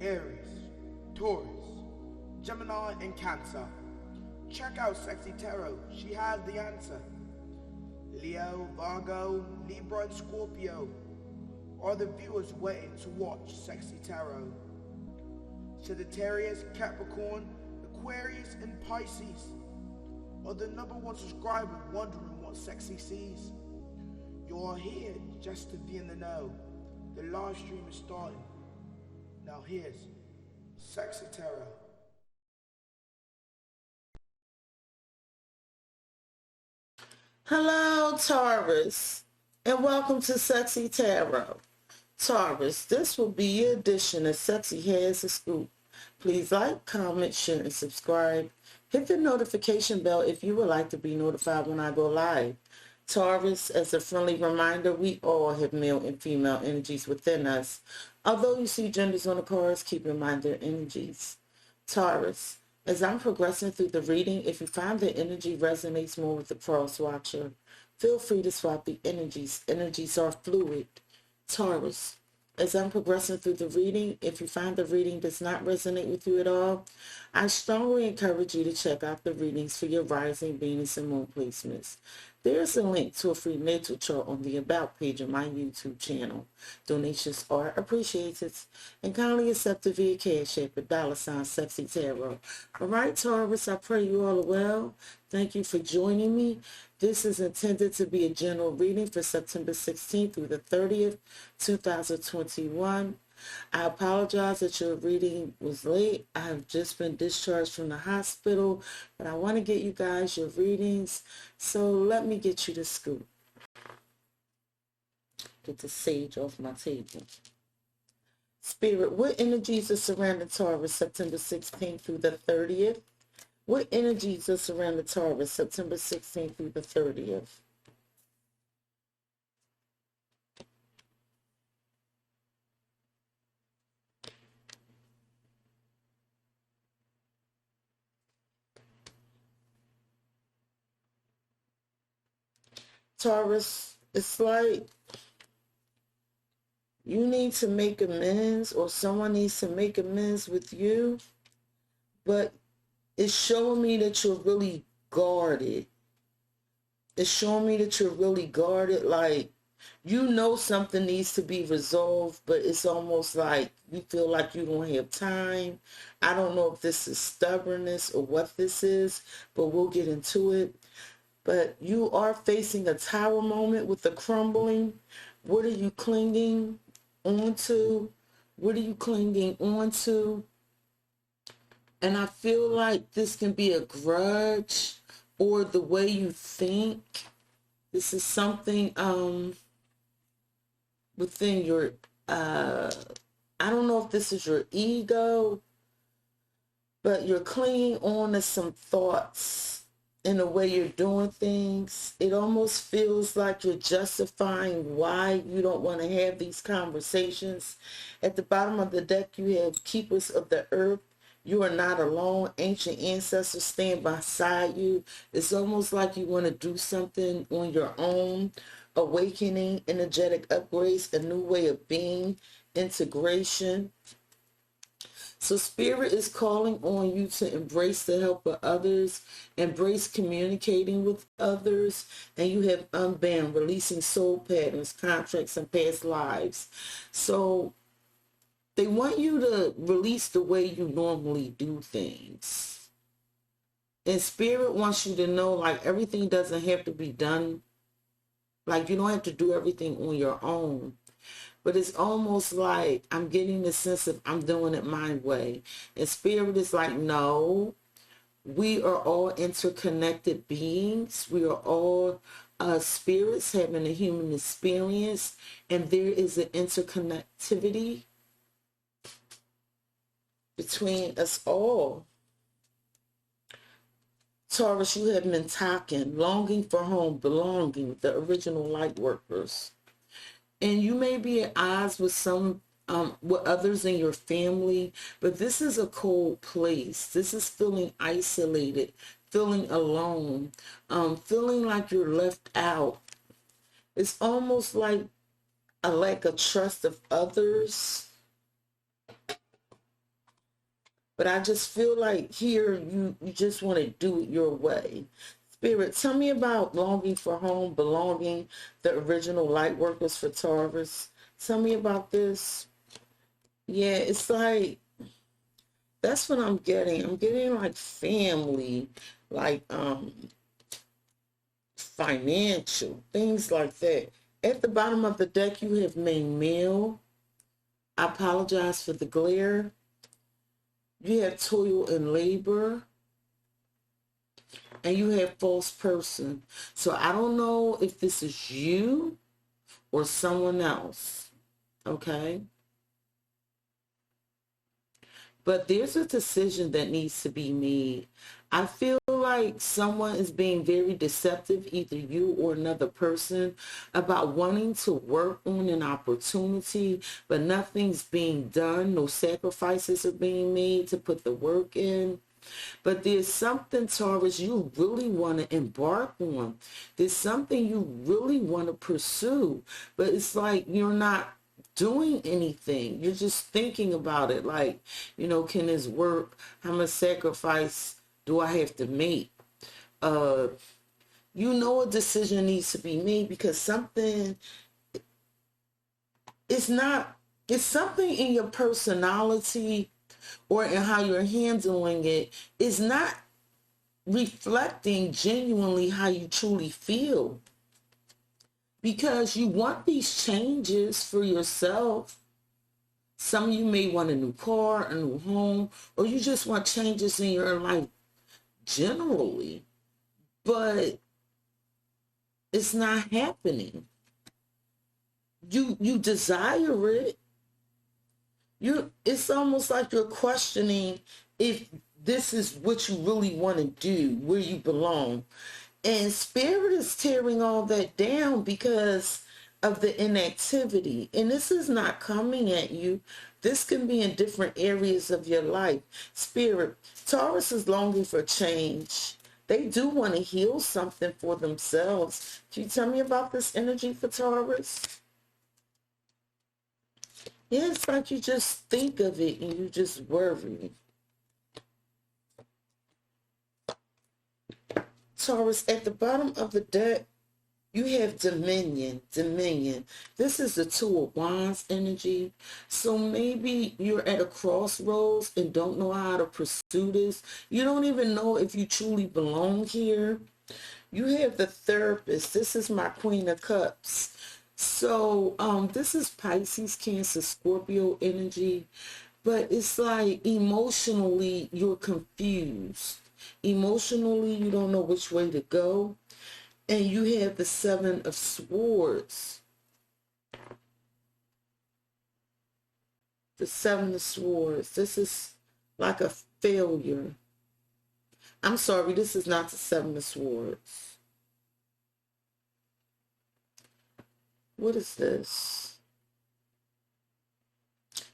Aries, Taurus, Gemini, and Cancer. Check out Cexxi Tarot, she has the answer. Leo, Virgo, Libra, and Scorpio are the viewers waiting to watch Cexxi Tarot. Sagittarius, Capricorn, Aquarius, and Pisces are the #1 subscriber wondering what Cexxi sees. You're here just to be in the know. The live stream is starting. Now here's Cexxi Tarot. Hello, Taurus, and welcome to Cexxi Tarot. Taurus, this will be your edition of Cexxi Has a Scoop. Please like, comment, share, and subscribe. Hit the notification bell if you would like to be notified when I go live. Taurus, as a friendly reminder, we all have male and female energies within us. Although you see genders on the cards, keep in mind their energies. Taurus, as I'm progressing through the reading, if you find the energy resonates more with the cross watcher, feel free to swap the energies. Energies are fluid. Taurus, as I'm progressing through the reading, if you find the reading does not resonate with you at all, I strongly encourage you to check out the readings for your rising, Venus, and Moon placements. There's a link to a free natal chart on the About page of my YouTube channel. Donations are appreciated and kindly accepted via Cash App at $Cexxi Tarot. All right, Taurus, I pray you all are well. Thank you for joining me. This is intended to be a general reading for September 16th through the 30th, 2021. I apologize that your reading was late. I have just been discharged from the hospital, but I want to get you guys your readings, so let me get you the scoop. Get the sage off my table. Spirit, what energies are surrounding Taurus September 16th through the 30th? What energies are surrounding Taurus September 16th through the 30th? Taurus, it's like you need to make amends, or someone needs to make amends with you, but it's showing me that you're really guarded. It's showing me that you're really guarded, like you know something needs to be resolved, but it's almost like you feel like you don't have time. I don't know if this is stubbornness or what this is, but we'll get into it. But you are facing a tower moment with the crumbling. What are you clinging onto? What are you clinging onto? And I feel like this can be a grudge or the way you think. This is something within your, I don't know if this is your ego, but you're clinging on to some thoughts in the way you're doing things. It almost feels like you're justifying why you don't want to have these conversations. At the bottom of the deck, you have Keepers of the Earth. You are not alone. Ancient ancestors stand beside you. It's almost like you want to do something on your own. Awakening, energetic upgrades, a new way of being, integration. So Spirit is calling on you to embrace the help of others, embrace communicating with others, and you have unbound, releasing soul patterns, contracts, and past lives. So they want you to release the way you normally do things. And Spirit wants you to know, like, everything doesn't have to be done. Like, you don't have to do everything on your own. But it's almost like I'm getting the sense of I'm doing it my way. And Spirit is like, no, we are all interconnected beings. We are all spirits having a human experience. And there is an interconnectivity between us all. Taurus, you have been talking, longing for home, belonging, the original light workers. And you may be at odds with with others in your family, but this is a cold place. This is feeling isolated, feeling alone, feeling like you're left out. It's almost like a lack of trust of others. But I just feel like here you just want to do it your way. Spirit, tell me about longing for home, belonging, the original light workers for Taurus. Tell me about this. Yeah, it's like, that's what I'm getting. I'm getting like family, like financial, things like that. At the bottom of the deck, you have main male. I apologize for the glare. You have toil and labor. And you have false person. So I don't know if this is you or someone else. Okay? But there's a decision that needs to be made. I feel like someone is being very deceptive, either you or another person, about wanting to work on an opportunity, but nothing's being done. No sacrifices are being made to put the work in. But there's something, Taurus, you really want to embark on. There's something you really want to pursue. But it's like you're not doing anything. You're just thinking about it. Like, you know, can this work? How much sacrifice do I have to make? You know, a decision needs to be made because something, it's something in your personality or in how you're handling it is not reflecting genuinely how you truly feel. Because you want these changes for yourself. Some of you may want a new car, a new home, or you just want changes in your life generally. But it's not happening. You desire it. It's almost like you're questioning if this is what you really want to do, where you belong. And Spirit is tearing all that down because of the inactivity. And this is not coming at you. This can be in different areas of your life. Spirit, Taurus is longing for change. They do want to heal something for themselves. Can you tell me about this energy for Taurus? Yeah, it's like you just think of it and you just worry. Taurus, at the bottom of the deck, you have dominion. This is the Two of Wands energy. So maybe you're at a crossroads and don't know how to pursue this. You don't even know if you truly belong here. You have the Therapist. This is my Queen of Cups. So this is Pisces, Cancer, Scorpio energy. But it's like emotionally you're confused. Emotionally, you don't know which way to go. And you have the Seven of Swords. The Seven of Swords. This is like a failure. I'm sorry, this is not the Seven of Swords. What is this?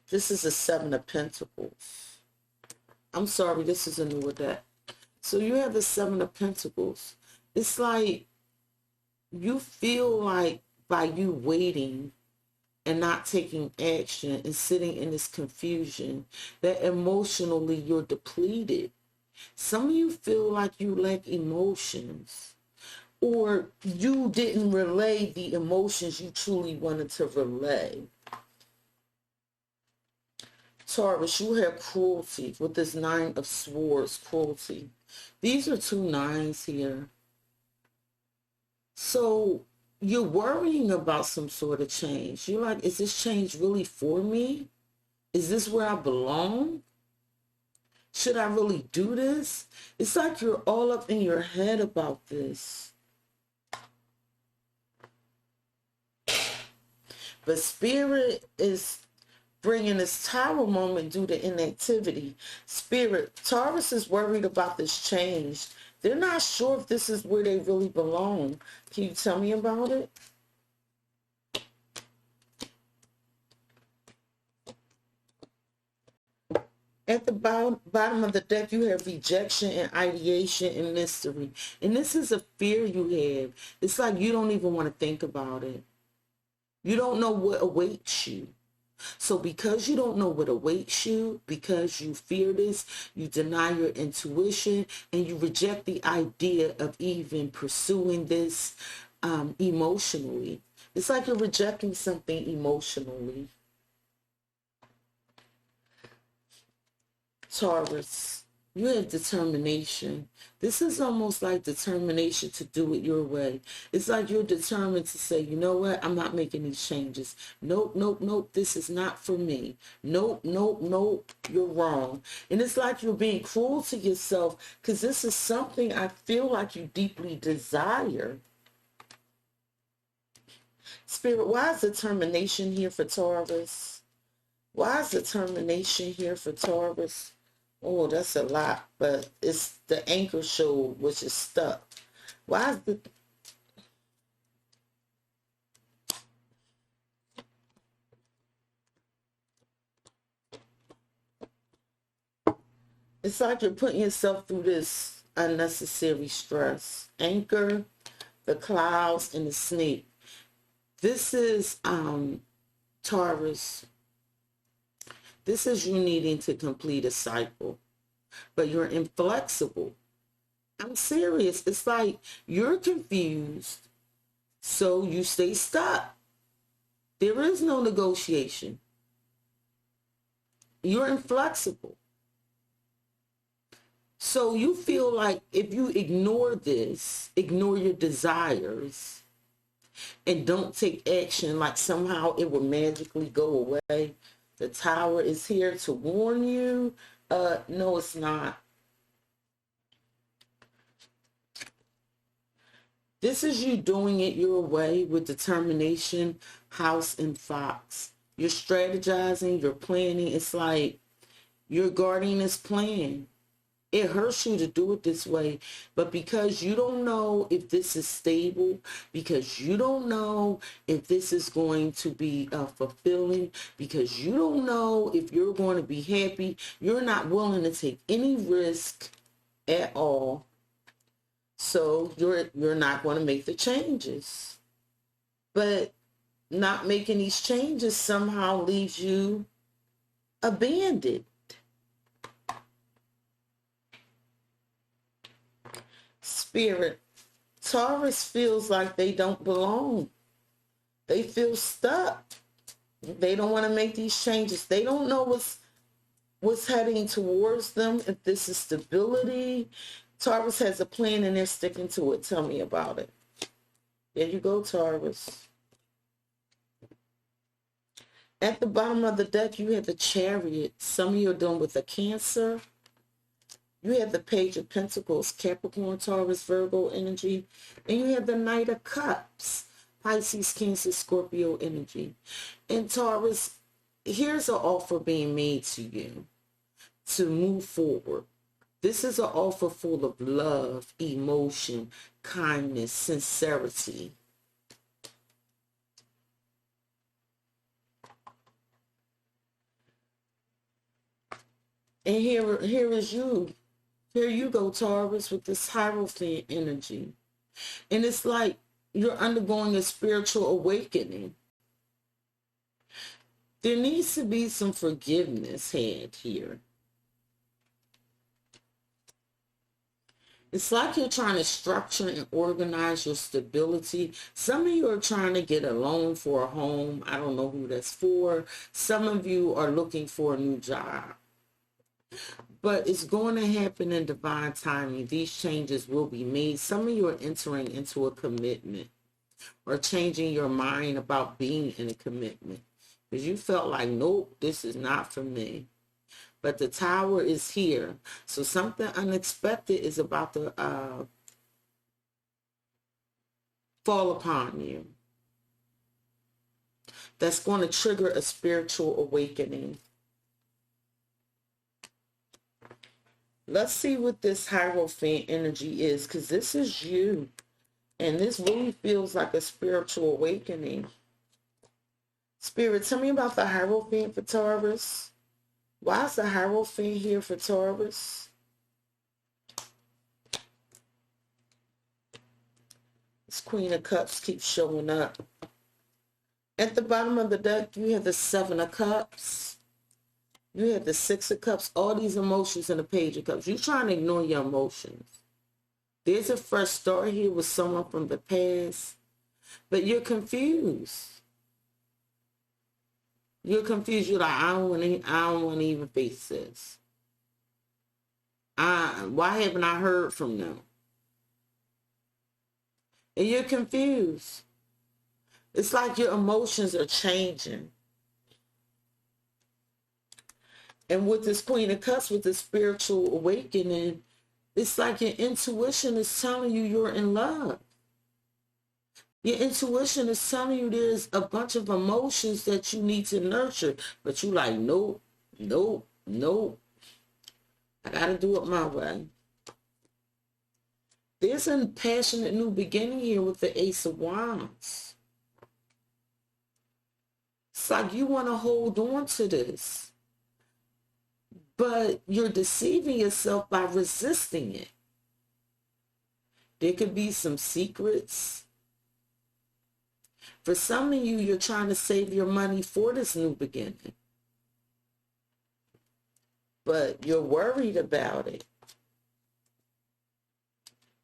This is the Seven of Pentacles. I'm sorry, this is a newer deck. So you have the Seven of Pentacles. It's like you feel like by you waiting and not taking action and sitting in this confusion that emotionally you're depleted. Some of you feel like you lack emotions, or you didn't relay the emotions you truly wanted to relay. Taurus, you have cruelty with this Nine of Swords, cruelty. These are two nines here. So you're worrying about some sort of change. You're like, is this change really for me? Is this where I belong? Should I really do this? It's like you're all up in your head about this. But Spirit is bringing this Tower moment due to inactivity. Spirit, Taurus is worried about this change. They're not sure if this is where they really belong. Can you tell me about it? At the bottom of the deck, you have rejection and ideation and mystery. And this is a fear you have. It's like you don't even want to think about it. You don't know what awaits you. So because you don't know what awaits you, because you fear this, you deny your intuition, and you reject the idea of even pursuing this emotionally. It's like you're rejecting something emotionally. Taurus, you have determination. This is almost like determination to do it your way. It's like you're determined to say, you know what, I'm not making these changes. Nope, nope, nope, this is not for me. Nope, nope, nope, you're wrong. And it's like you're being cruel to yourself because this is something I feel like you deeply desire. Spirit, why is determination here for Taurus? Why is determination here for Taurus? Oh, that's a lot, but it's the anchor show, which is stuck. Why is the... It's like you're putting yourself through this unnecessary stress. Anchor, the clouds, and the snake. This is, Taurus. This is you needing to complete a cycle, but you're inflexible. I'm serious. It's like you're confused, so you stay stuck. There is no negotiation. You're inflexible. So you feel like if you ignore this, ignore your desires, and don't take action, like somehow it will magically go away. The Tower is here to warn you. No, it's not. This is you doing it your way with determination, House and Fox. You're strategizing, you're planning. It's like you're guarding this plan. It hurts you to do it this way, but because you don't know if this is stable, because you don't know if this is going to be fulfilling, because you don't know if you're going to be happy, you're not willing to take any risk at all. So you're not going to make the changes. But not making these changes somehow leaves you abandoned. Spirit, Taurus feels like they don't belong. They feel stuck. They don't want to make these changes. They don't know what's heading towards them, if this is stability. Taurus has a plan and they're sticking to it. Tell me about it. There you go, Taurus. At the bottom of the deck, you have the Chariot. Some of you are dealing with a Cancer. You have the Page of Pentacles, Capricorn, Taurus, Virgo energy. And you have the Knight of Cups, Pisces, Cancer, Scorpio energy. And Taurus, here's an offer being made to you to move forward. This is an offer full of love, emotion, kindness, sincerity. And here is you. Here you go, Taurus, with this Hierophant energy. And it's like you're undergoing a spiritual awakening. There needs to be some forgiveness had here. It's like you're trying to structure and organize your stability. Some of you are trying to get a loan for a home. I don't know who that's for. Some of you are looking for a new job. But it's going to happen in divine timing. These changes will be made. Some of you are entering into a commitment or changing your mind about being in a commitment because you felt like, nope, this is not for me. But the Tower is here. So something unexpected is about to fall upon you. That's going to trigger a spiritual awakening. Let's see what this Hierophant energy is, because this is you. And this really feels like a spiritual awakening. Spirit, tell me about the Hierophant for Taurus. Why is the Hierophant here for Taurus? This Queen of Cups keeps showing up. At the bottom of the deck, you have the Seven of Cups. You have the Six of Cups. All these emotions in the Page of Cups. You're trying to ignore your emotions. There's a fresh start here with someone from the past. But you're confused. You're confused. You're like, I don't want to even face this. Why haven't I heard from them? And you're confused. It's like your emotions are changing. And with this Queen of Cups, with the spiritual awakening, it's like your intuition is telling you you're in love. Your intuition is telling you there's a bunch of emotions that you need to nurture. But you like, nope, nope, nope. I got to do it my way. There's a passionate new beginning here with the Ace of Wands. It's like you want to hold on to this, but you're deceiving yourself by resisting it. There could be some secrets. For some of you, you're trying to save your money for this new beginning, but you're worried about it.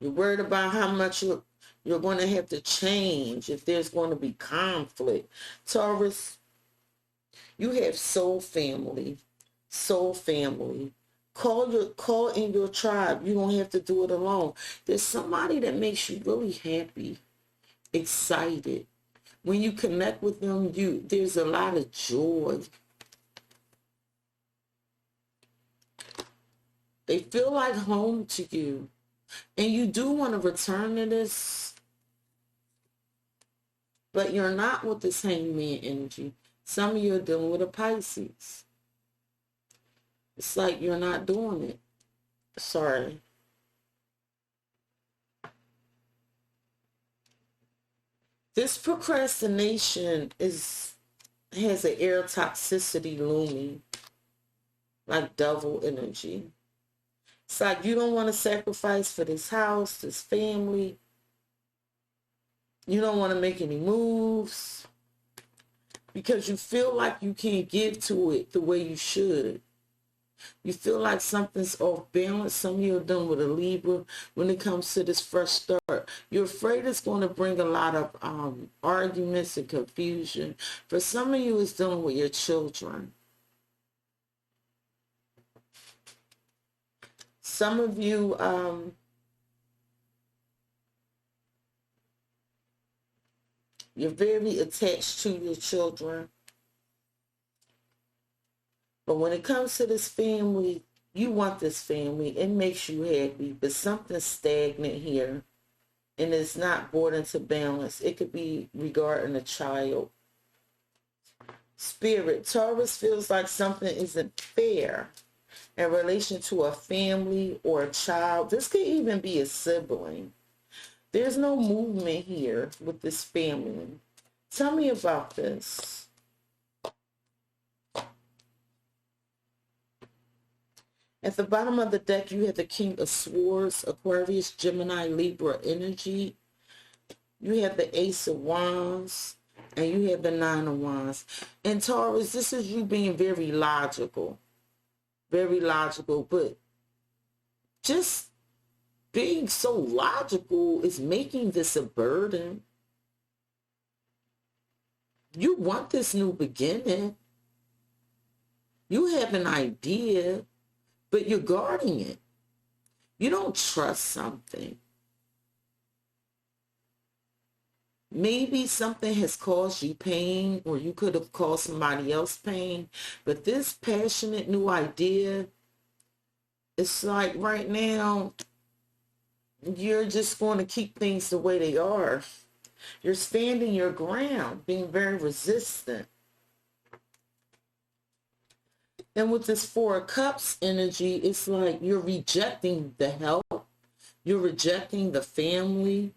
You're worried about how much you're going to have to change if there's going to be conflict. Taurus, you have soul family. Soul family. Call in your tribe. You don't have to do it alone. There's somebody that makes you really happy, excited. When you connect with them, there's a lot of joy. They feel like home to you. And you do want to return to this, but you're not with this Hangman energy. Some of you are dealing with a Pisces. It's like you're not doing it. Sorry. This procrastination has an air toxicity looming, like devil energy. It's like you don't want to sacrifice for this house, this family. You don't want to make any moves because you feel like you can't give to it the way you should. You feel like something's off balance. Some of you are done with a Libra when it comes to this fresh start. You're afraid it's going to bring a lot of arguments and confusion. For some of you, it's dealing with your children. Some of you, you're very attached to your children. But when it comes to this family, you want this family. It makes you happy, but something's stagnant here. And it's not brought into balance. It could be regarding a child. Spirit, Taurus feels like something isn't fair in relation to a family or a child. This could even be a sibling. There's no movement here with this family. Tell me about this. At the bottom of the deck, you have the King of Swords, Aquarius, Gemini, Libra energy. You have the Ace of Wands, and you have the Nine of Wands. And Taurus, this is you being very logical. Very logical, but just being so logical is making this a burden. You want this new beginning. You have an idea, but you're guarding it. You don't trust something. Maybe something has caused you pain, or you could have caused somebody else pain, but this passionate new idea, it's like right now, you're just going to keep things the way they are. You're standing your ground, being very resistant. And with this Four of Cups energy, it's like you're rejecting the help. You're rejecting the family.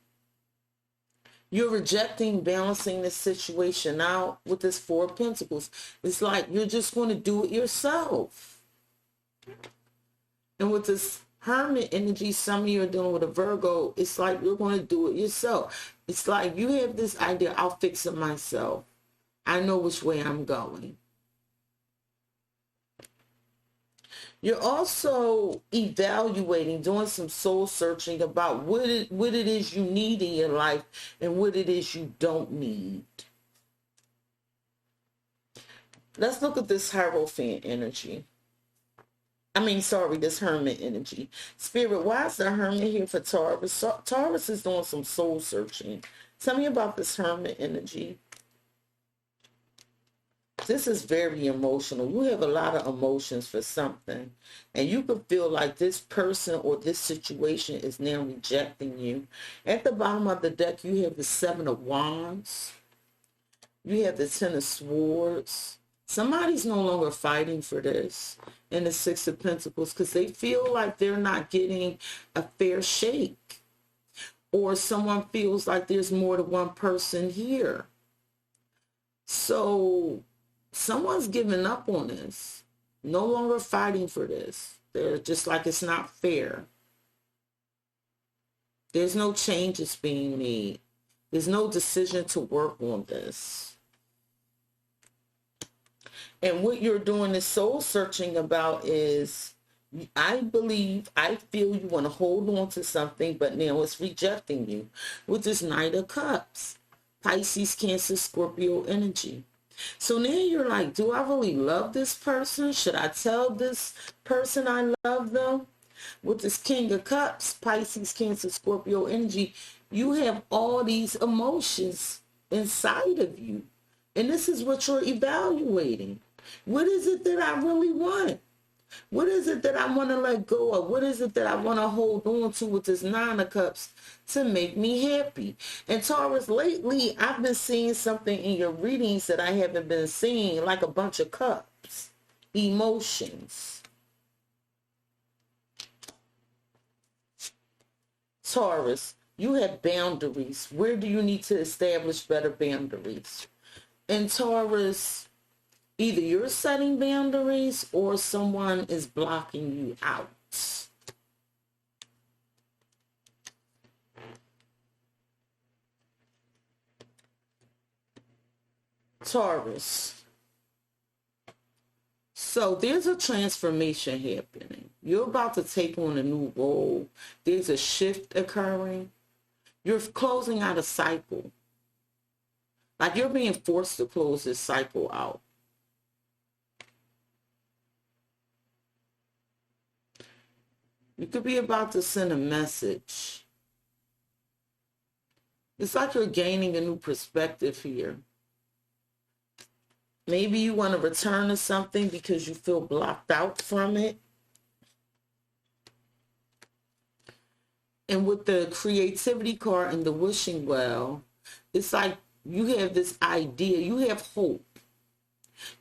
You're rejecting balancing this situation out with this Four of Pentacles. It's like you're just going to do it yourself. And with this Hermit energy, some of you are dealing with a Virgo. It's like you're going to do it yourself. It's like you have this idea, I'll fix it myself. I know which way I'm going. You're also evaluating, doing some soul searching about what it is you need in your life and what it is you don't need. Let's look at this Hierophant energy. This Hermit energy. Spirit, why is the Hermit here for Taurus? Taurus is doing some soul searching. Tell me about this Hermit energy. This is very emotional. You have a lot of emotions for something. And you can feel like this person or this situation is now rejecting you. At the bottom of the deck, you have the Seven of Wands. You have the Ten of Swords. Somebody's no longer fighting for this. And the Six of Pentacles, because they feel like they're not getting a fair shake. Or someone feels like there's more than one person here. So someone's giving up on this. No longer fighting for this. They're just like, it's not fair. There's no changes being made. There's no decision to work on this. And what you're doing is soul searching about is, I feel you want to hold on to something, but now it's rejecting you. With this Knight of Cups, Pisces, Cancer, Scorpio energy. So now you're like, do I really love this person? Should I tell this person I love them? With this King of Cups, Pisces, Cancer, Scorpio energy, you have all these emotions inside of you. And this is what you're evaluating. What is it that I really want? What is it that I want to let go of? What is it that I want to hold on to with this Nine of Cups to make me happy? And Taurus, lately, I've been seeing something in your readings that I haven't been seeing, like a bunch of cups, emotions. Taurus, you have boundaries. Where do you need to establish better boundaries? And Taurus, either you're setting boundaries or someone is blocking you out. Taurus. So there's a transformation happening. You're about to take on a new role. There's a shift occurring. You're closing out a cycle. Like you're being forced to close this cycle out. You could be about to send a message. It's like you're gaining a new perspective here. Maybe you want to return to something because you feel blocked out from it. And with the creativity card and the wishing well, it's like you have this idea. You have hope.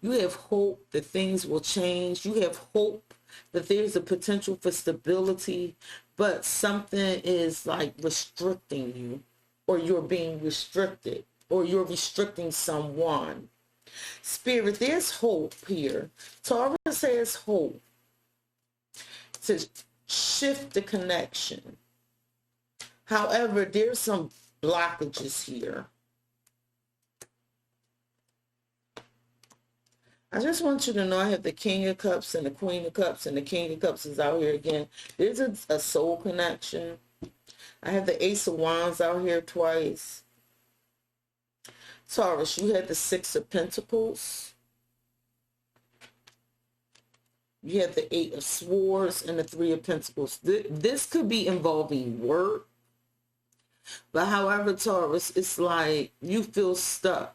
You have hope that things will change. You have hope that there's a potential for stability, but something is like restricting you, or you're being restricted, or you're restricting someone. Spirit, there's hope here. Taurus has hope to shift the connection. However, there's some blockages here. I just want you to know I have the King of Cups and the Queen of Cups, and the King of Cups is out here again. There's a soul connection. I have the Ace of Wands out here twice. Taurus, you had the Six of Pentacles. You have the Eight of Swords and the Three of Pentacles. This could be involving work. But however, Taurus, it's like you feel stuck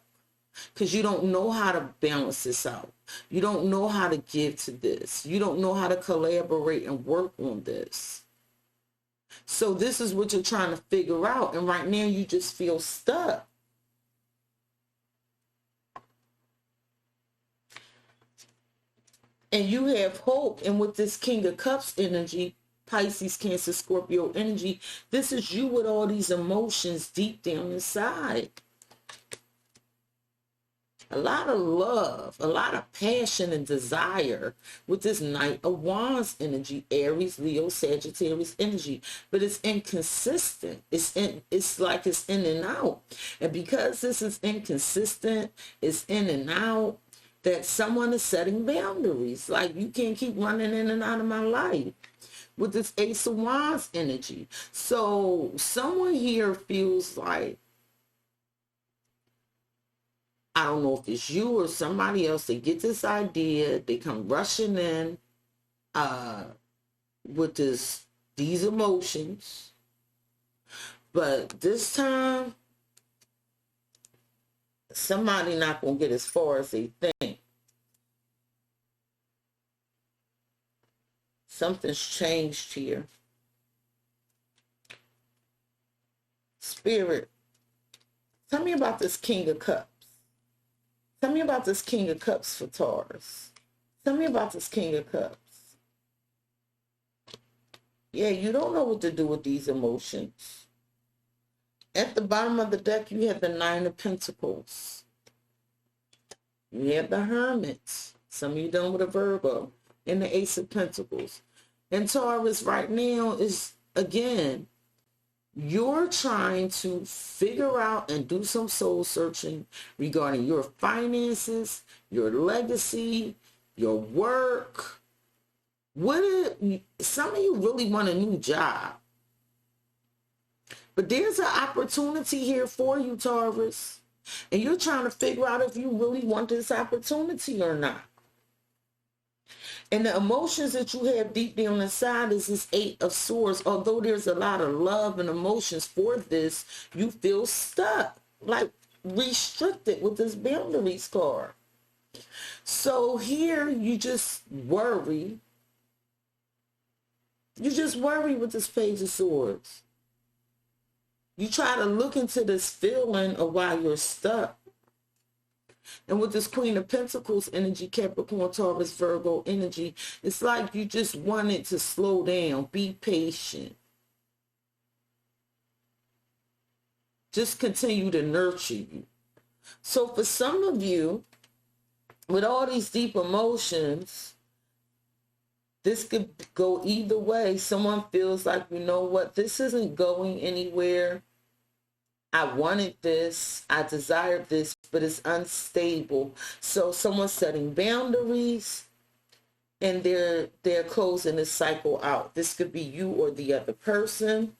because you don't know how to balance this out. You don't know how to give to this. You don't know how to collaborate and work on this. So this is what you're trying to figure out. And right now you just feel stuck. And you have hope. And with this King of Cups energy, Pisces, Cancer, Scorpio energy, this is you with all these emotions deep down inside. a lot of love, a lot of passion and desire with this Knight of Wands energy, Aries, Leo, Sagittarius energy. But it's inconsistent. It's like it's in and out. And because this is inconsistent, it's in and out, that someone is setting boundaries. Like, you can't keep running in and out of my life with this Ace of Wands energy. So someone here feels like, I don't know if it's you or somebody else, they get this idea, they come rushing in with these emotions. But this time, somebody not going to get as far as they think. Something's changed here. Spirit, tell me about this King of Cups. Tell me about this King of Cups for Taurus. Tell me about this King of Cups. Yeah, you don't know what to do with these emotions. At the bottom of the deck, you have the Nine of Pentacles. You have the Hermit. Some of you done with a Virgo. And the Ace of Pentacles. And Taurus right now is, again, you're trying to figure out and do some soul searching regarding your finances, your legacy, your work. Some of you really want a new job. But there's an opportunity here for you, Taurus. And you're trying to figure out if you really want this opportunity or not. And the emotions that you have deep down inside is this Eight of Swords. Although there's a lot of love and emotions for this, you feel stuck, like restricted with this boundaries card. So here you just worry. You just worry with this Page of Swords. You try to look into this feeling of why you're stuck. And with this Queen of Pentacles energy, Capricorn, Taurus, Virgo energy, it's like you just want it to slow down. Be patient. Just continue to nurture you. So for some of you, with all these deep emotions, this could go either way. Someone feels like, you know what, this isn't going anywhere. I wanted this, I desired this, but it's unstable. So someone's setting boundaries and they're closing this cycle out. This could be you or the other person.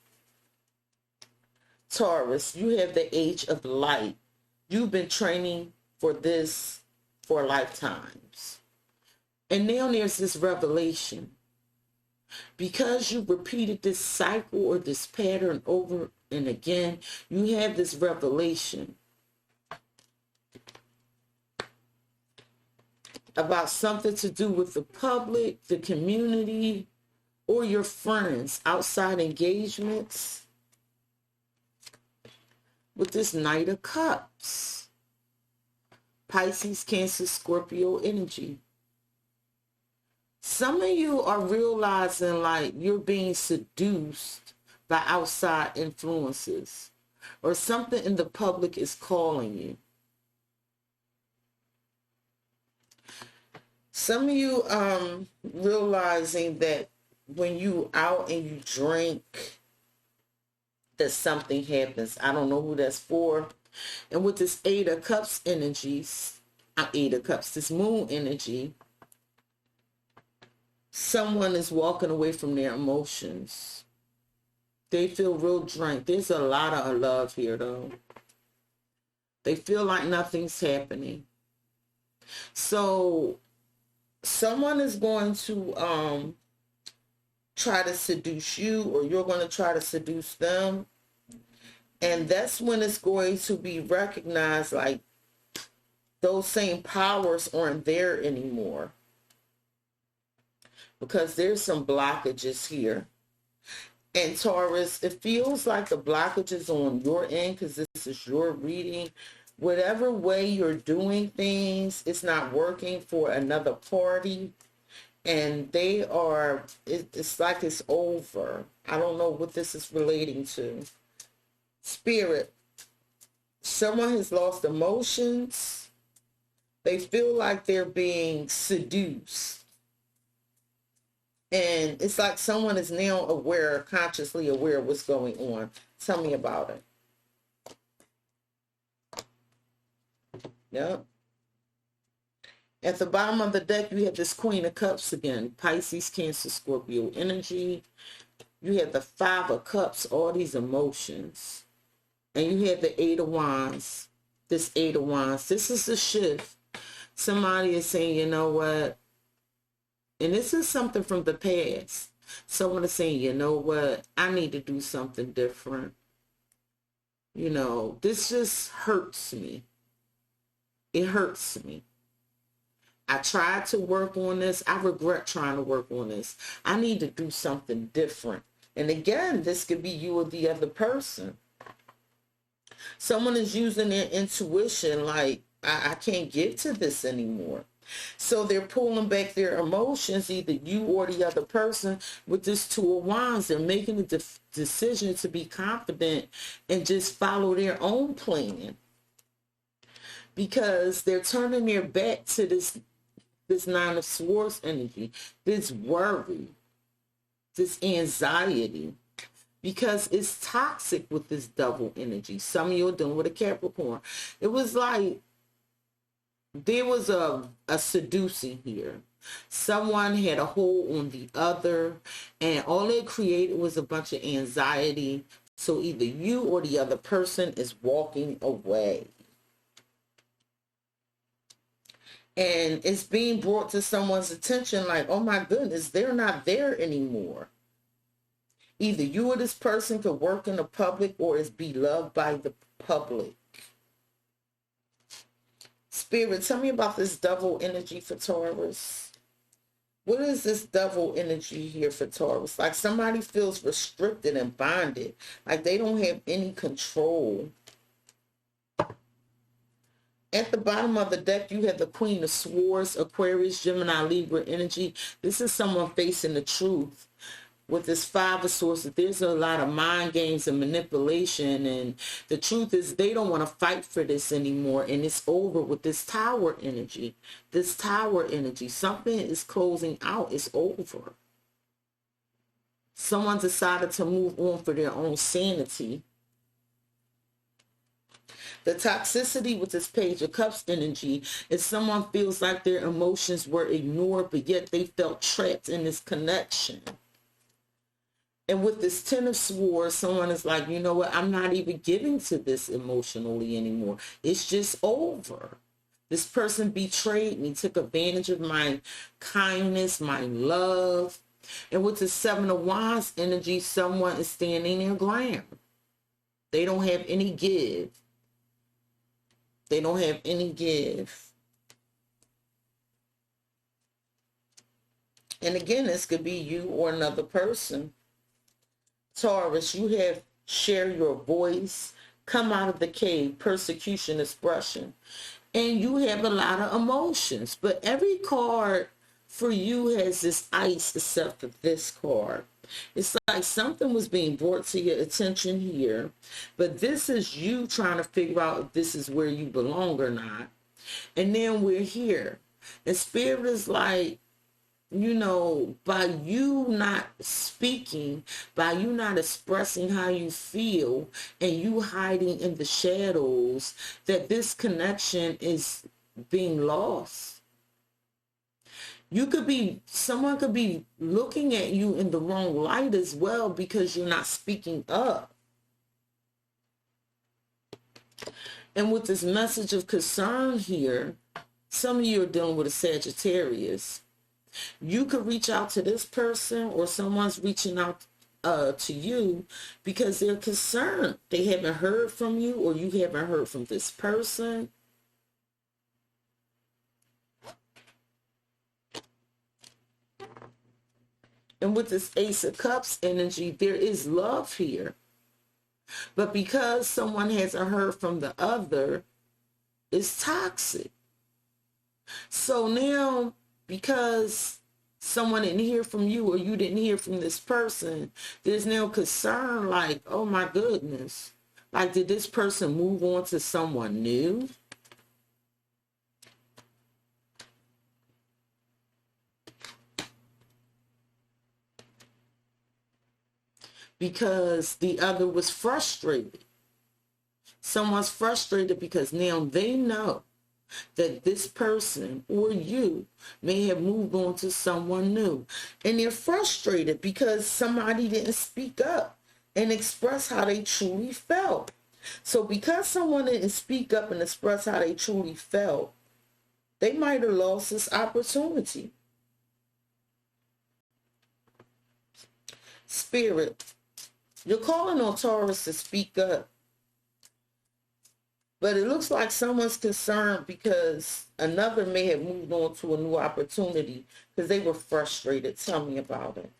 Taurus, you have the Age of Light. You've been training for this for lifetimes. And now there's this revelation. Because you've repeated this cycle or this pattern over and again, you have this revelation about something to do with the public, the community, or your friends, outside engagements. With this Knight of Cups, Pisces, Cancer, Scorpio energy. Some of you are realizing like you're being seduced by outside influences, or something in the public is calling you. Some of you realizing that when you out and you drink, that something happens. I don't know who that's for. And with this Eight of Cups energies, this Moon energy, someone is walking away from their emotions. They feel real drained. There's a lot of love here, though. They feel like nothing's happening. So someone is going to try to seduce you, or you're going to try to seduce them. And that's when it's going to be recognized like those same powers aren't there anymore. Because there's some blockages here. And Taurus, it feels like the blockage is on your end because this is your reading. Whatever way you're doing things, it's not working for another party. And they are, it's like it's over. I don't know what this is relating to. Spirit, someone has lost emotions. They feel like they're being seduced. And it's like someone is now aware, consciously aware of what's going on. Tell me about it. Yep. At the bottom of the deck, you have this Queen of Cups again. Pisces, Cancer, Scorpio energy. You have the Five of Cups, all these emotions. And you have the Eight of Wands. This Eight of Wands. This is the shift. Somebody is saying, you know what? And this is something from the past. Someone is saying, you know what? I need to do something different. You know, this just hurts me. It hurts me. I tried to work on this. I regret trying to work on this. I need to do something different. And again, this could be you or the other person. Someone is using their intuition like, I can't get to this anymore. So they're pulling back their emotions, either you or the other person, with this Two of Wands. They're making a decision to be confident and just follow their own plan. Because they're turning their back to this Nine of Swords energy, this worry, this anxiety. Because it's toxic with this double energy. Some of you are dealing with a Capricorn. It was like there was a seducing here. Someone had a hold on the other, and all it created was a bunch of anxiety. So either you or the other person is walking away. And it's being brought to someone's attention like, oh my goodness, they're not there anymore. Either you or this person could work in the public or is beloved by the public. Spirit, tell me about this double energy for Taurus. What is this double energy here for Taurus? Like somebody feels restricted and bonded. Like they don't have any control. At the bottom of the deck, you have the Queen of Swords, Aquarius, Gemini, Libra energy. This is someone facing the truth. With this Five of Swords, there's a lot of mind games and manipulation, and the truth is they don't want to fight for this anymore, and it's over with this Tower energy. This Tower energy, something is closing out. It's over. Someone decided to move on for their own sanity. The toxicity with this Page of Cups energy is someone feels like their emotions were ignored, but yet they felt trapped in this connection. And with this Ten of Swords, someone is like, you know what, I'm not even giving to this emotionally anymore. It's just over. This person betrayed me, took advantage of my kindness, my love. And with the Seven of Wands energy, someone is standing their ground. They don't have any give. They don't have any give. And again, this could be you or another person. Taurus, you have share your voice, come out of the cave, persecution, expression. And you have a lot of emotions. But every card for you has this ice except for this card. It's like something was being brought to your attention here. But this is you trying to figure out if this is where you belong or not. And then we're here. And Spirit is like, you know, by you not speaking, by you not expressing how you feel, and you hiding in the shadows, that this connection is being lost. You could be, someone could be looking at you in the wrong light as well because you're not speaking up. And with this message of concern here, some of you are dealing with a Sagittarius. You could reach out to this person, or someone's reaching out to you because they're concerned. They haven't heard from you, or you haven't heard from this person. And with this Ace of Cups energy, there is love here. But because someone hasn't heard from the other, it's toxic. So now, because someone didn't hear from you, or you didn't hear from this person, there's now concern like, oh my goodness, like, did this person move on to someone new? because the other was frustrated. Someone's frustrated because now they know that this person or you may have moved on to someone new. And they're frustrated because somebody didn't speak up and express how they truly felt. So because someone didn't speak up and express how they truly felt, they might have lost this opportunity. Spirit, you're calling on Taurus to speak up. But it looks like someone's concerned because another may have moved on to a new opportunity because they were frustrated. Tell me about it.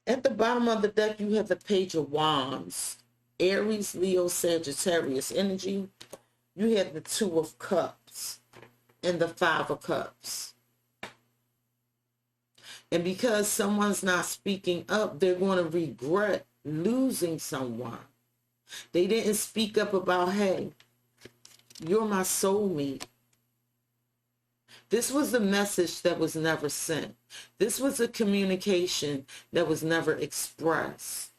At the bottom of the deck, you have the Page of Wands. Aries, Leo, Sagittarius energy. You have the Two of Cups and the Five of Cups. And because someone's not speaking up, they're going to regret losing someone. They didn't speak up about, hey, you're my soulmate. This was a message that was never sent. This was a communication that was never expressed.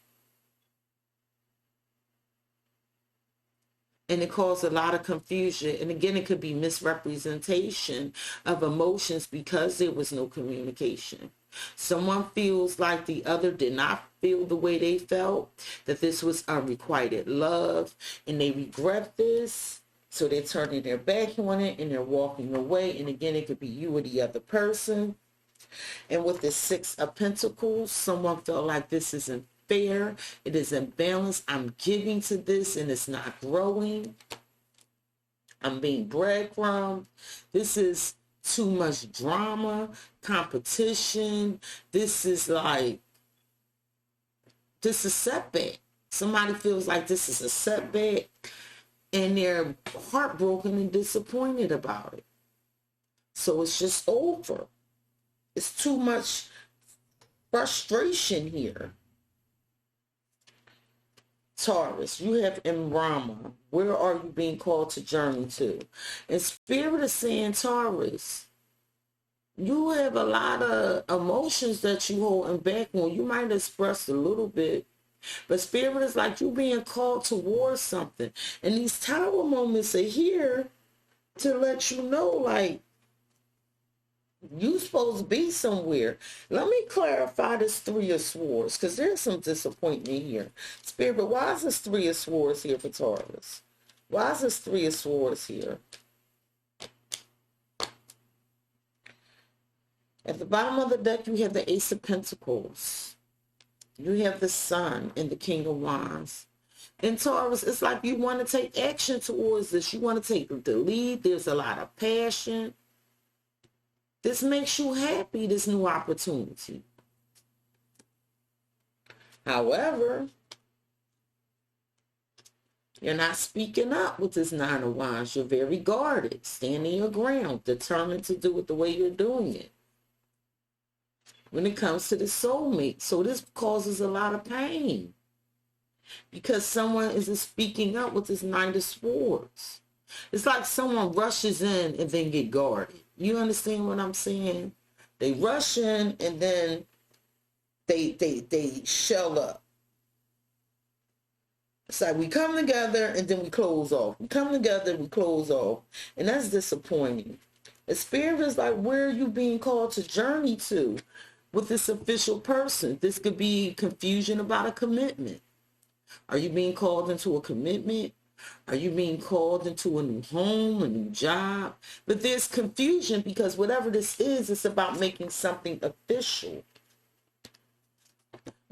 And it caused a lot of confusion. And again, it could be misrepresentation of emotions because there was no communication. Someone feels like the other did not feel the way they felt, that this was unrequited love, and they regret this. So they're turning their back on it and they're walking away. And again, it could be you or the other person. And with the Six of Pentacles, someone felt like this isn't fair. It isn't balanced. I'm giving to this and it's not growing. I'm being breadcrumbed. This is too much drama, competition. This is like, this is setback. Somebody feels like this is a setback and they're heartbroken and disappointed about it. So it's just over. It's too much frustration here. Taurus, you have Rama. Where are you being called to journey to? And Spirit is saying, Taurus, you have a lot of emotions that you holding back on. You might express a little bit, but Spirit is like you being called towards something. And these Tower moments are here to let you know, like, you supposed to be somewhere. Let me clarify this Three of Swords, because there's some disappointment here. Spirit, but why is this Three of Swords here for Taurus? Why is this Three of Swords here? At the bottom of the deck, you have the Ace of Pentacles. You have the Sun and the King of Wands. In Taurus, it's like you want to take action towards this. You want to take the lead. There's a lot of passion. This makes you happy, this new opportunity. However, you're not speaking up with this Nine of Wands. You're very guarded, standing your ground, determined to do it the way you're doing it. When it comes to the soulmate, so this causes a lot of pain. Because someone isn't speaking up with this Knight of Swords. It's like someone rushes in and then get guarded. You understand what I'm saying? They rush in and then they shell up. It's like we come together and then we close off. We come together, we close off. And that's disappointing. The Spirit is like, where are you being called to journey to with this official person? This could be confusion about a commitment. Are you being called into a commitment? Are you being called into a new home, a new job? But there's confusion because whatever this is, it's about making something official.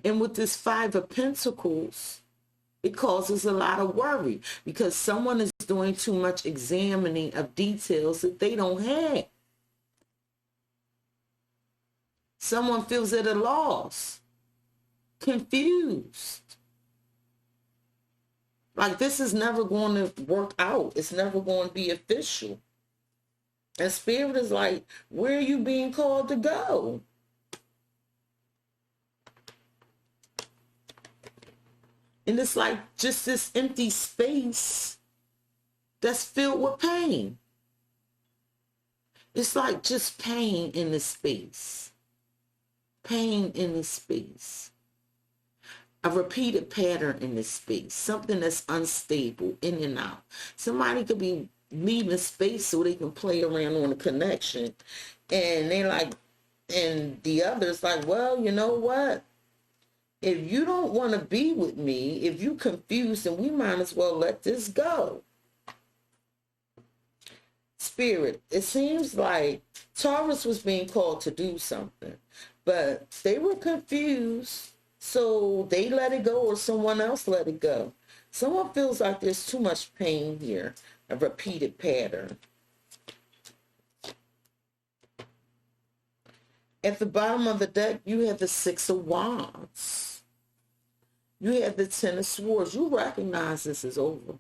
And with this Five of Pentacles, it causes a lot of worry because someone is doing too much examining of details that they don't have. Someone feels at a loss, confused. Like this is never going to work out. It's never going to be official. And Spirit is like, where are you being called to go? And it's like just this empty space that's filled with pain. It's like just pain in the space. pain in this space. A repeated pattern in this space. Something that's unstable, in and out. Somebody could be leaving space so they can play around on a connection. And they like, and the other's like, well, you know what? If you don't want to be with me, if you confused, then we might as well let this go. Spirit, it seems like Taurus was being called to do something, but they were confused, so they let it go, or someone else let it go. Someone feels like there's too much pain here, a repeated pattern. At the bottom of the deck, you have the Six of Wands. You have the Ten of Swords. You recognize this is over.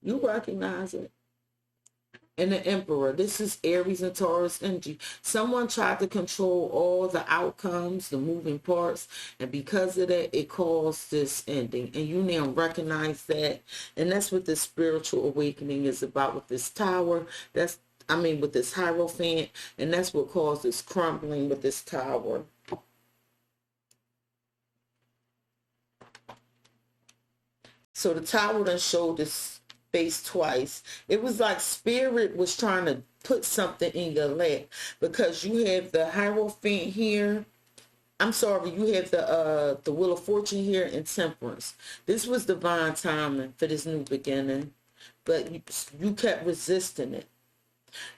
You recognize it. And the Emperor. This is Aries and Taurus energy. Someone tried to control all the outcomes, the moving parts, and because of that, it caused this ending. And you now recognize that. And that's what this spiritual awakening is about with this tower. With this Hierophant, and that's what caused this crumbling with this tower. So the tower done showed this face twice. It was like Spirit was trying to put something in your lap, because you have the Hierophant here. I'm sorry, you have the Wheel of Fortune here and Temperance. This was divine timing for this new beginning, but you kept resisting it.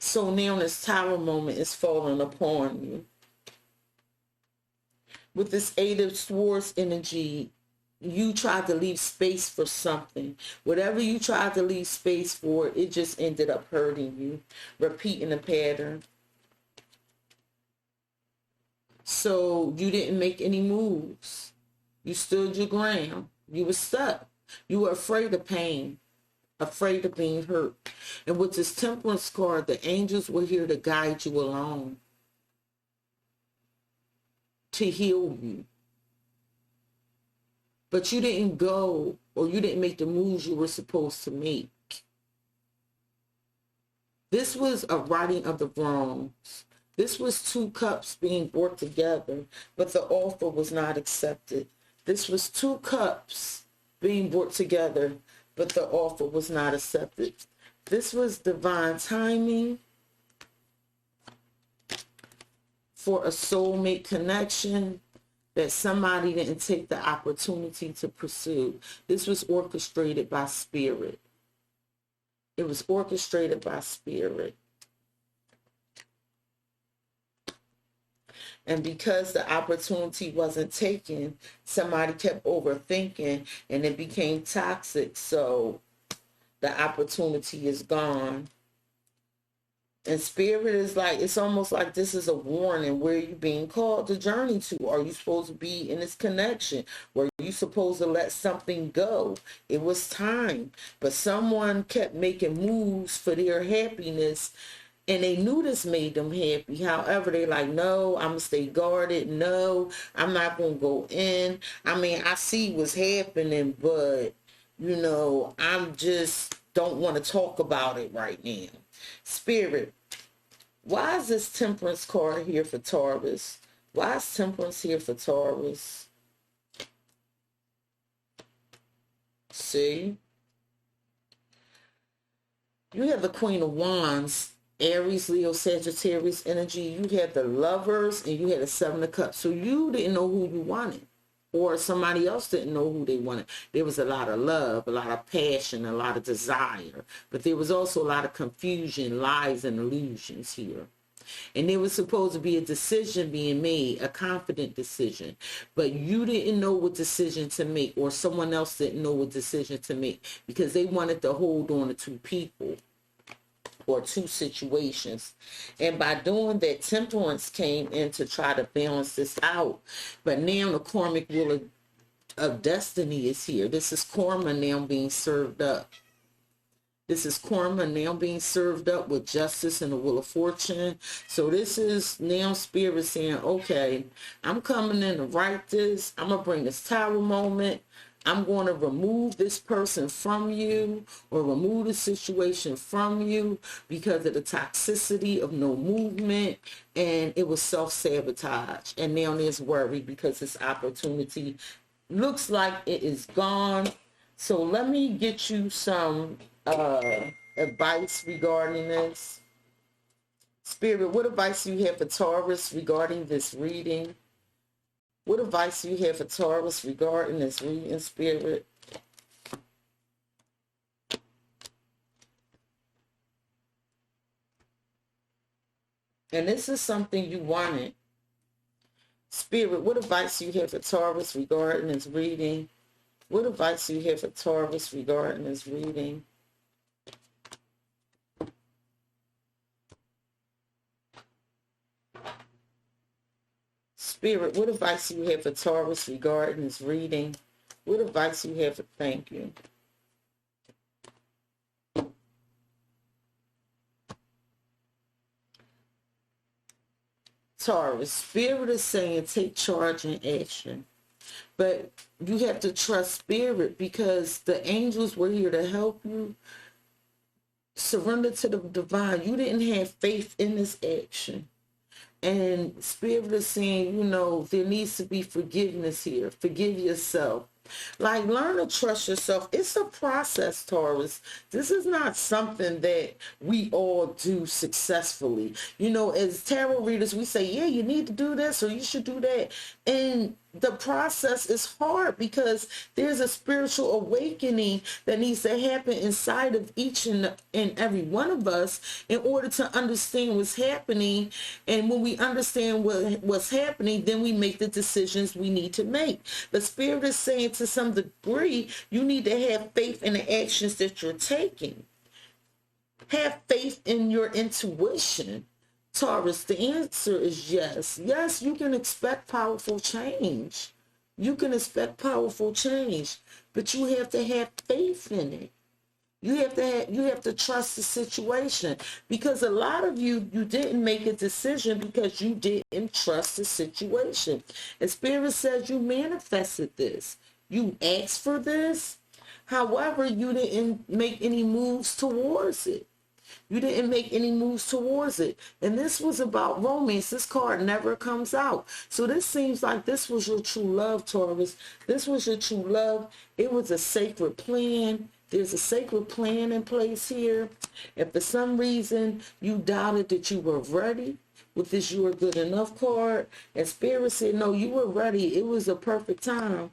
So now this tower moment is falling upon you. With this Eight of Swords energy, you tried to leave space for something. Whatever you tried to leave space for, it just ended up hurting you. Repeating a pattern. So you didn't make any moves. You stood your ground. You were stuck. You were afraid of pain. Afraid of being hurt. And with this Temperance card, the angels were here to guide you along, to heal you. But you didn't go, or you didn't make the moves you were supposed to make. This was a righting of the wrongs. This was two cups being brought together, but the offer was not accepted. This was two cups being brought together, but the offer was not accepted. This was divine timing for a soulmate connection that somebody didn't take the opportunity to pursue. This was orchestrated by Spirit. It was orchestrated by Spirit. And because the opportunity wasn't taken, somebody kept overthinking and it became toxic. So the opportunity is gone. And Spirit is like, it's almost like this is a warning. Where are you being called to journey to? Are you supposed to be in this connection? Were you supposed to let something go? It was time. But someone kept making moves for their happiness. And they knew this made them happy. However, they like, no, I'm going to stay guarded. No, I'm not going to go in. I mean, I see what's happening, but, you know, I'm just don't want to talk about it right now. Spirit, why is this Temperance card here for Taurus? Why is Temperance here for Taurus? See? You have the Queen of Wands. Aries, Leo, Sagittarius energy. You had the Lovers and you had the Seven of Cups. So you didn't know who you wanted, or somebody else didn't know who they wanted. There was a lot of love, a lot of passion, a lot of desire, but there was also a lot of confusion, lies, and illusions here. And there was supposed to be a decision being made, a confident decision, but you didn't know what decision to make, or someone else didn't know what decision to make, because they wanted to hold on to two people or two situations. And by doing that, Temperance came in to try to balance this out. But now the karmic wheel of destiny is here. This is karma now being served up. This is karma now being served up with justice and the Wheel of Fortune. So this is now Spirit saying, okay, I'm coming in to right this. I'm going to bring this tower moment. I'm going to remove this person from you or remove the situation from you because of the toxicity of no movement, and it was self-sabotage. And now there's worry because this opportunity looks like it is gone. So let me get you some advice regarding this. Spirit, what advice do you have for Taurus regarding this reading? What advice do you have for Taurus regarding this reading, Spirit? And this is something you wanted. Spirit, what advice do you have for Taurus regarding this reading? What advice do you have for Taurus regarding this reading? Spirit, what advice do you have for Taurus regarding this reading? What advice do you have for, thank you. Taurus, Spirit is saying take charge and action. But you have to trust Spirit because the angels were here to help you. Surrender to the divine. You didn't have faith in this action. And Spirit is saying, you know, there needs to be forgiveness here. Forgive yourself. Like, learn to trust yourself. It's a process, Taurus. This is not something that we all do successfully. You know, as tarot readers, we say, yeah, you need to do this or you should do that. And the process is hard because there's a spiritual awakening that needs to happen inside of each and every one of us in order to understand what's happening. And when we understand what's happening, then we make the decisions we need to make. The Spirit is saying to some degree, you need to have faith in the actions that you're taking. Have faith in your intuition. Taurus, the answer is yes. Yes, you can expect powerful change. You can expect powerful change, but you have to have faith in it. You have to trust the situation, because a lot of you didn't make a decision because you didn't trust the situation. And Spirit says you manifested this. You asked for this. However, you didn't make any moves towards it. You didn't make any moves towards it. And this was about romance. This card never comes out. So this seems like this was your true love, Taurus. This was your true love. It was a sacred plan. There's a sacred plan in place here. If for some reason you doubted that you were ready with this You Are Good Enough card, and Spirit said, no, you were ready. It was a perfect time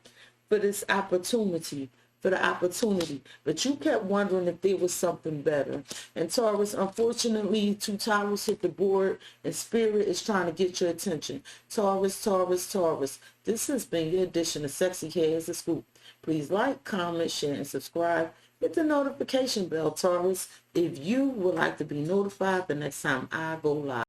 for this opportunity. But you kept wondering if there was something better. And Taurus, unfortunately, 2 towers hit the board, and Spirit is trying to get your attention. Taurus, Taurus, Taurus. This has been your edition of Cexxi Has the Scoop. Please like, comment, share, and subscribe. Hit the notification bell, Taurus, if you would like to be notified the next time I go live.